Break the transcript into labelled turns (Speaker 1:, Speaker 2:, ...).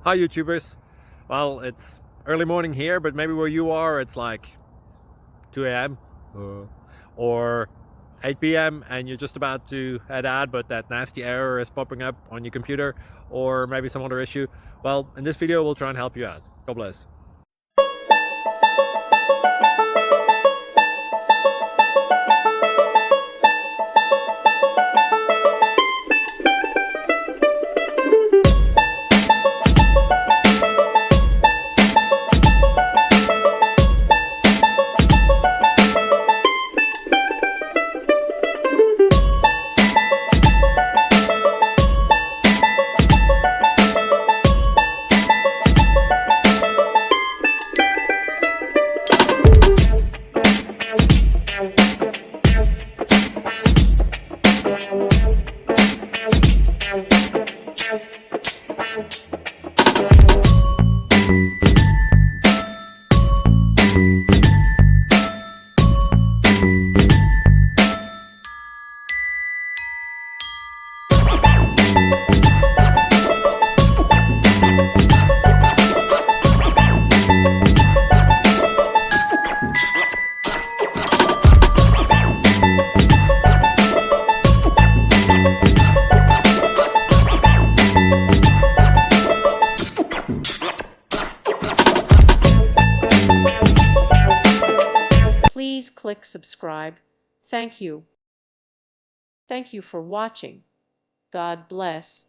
Speaker 1: Hi YouTubers. Well, it's early morning here, but maybe where you are it's like 2 a.m. or 8 p.m. and you're just about to head out, but that nasty error is popping up on your computer, or maybe some other issue. Well, in this video we'll try and help you out. God bless.
Speaker 2: Please click subscribe. Thank you. Thank you for watching. God bless.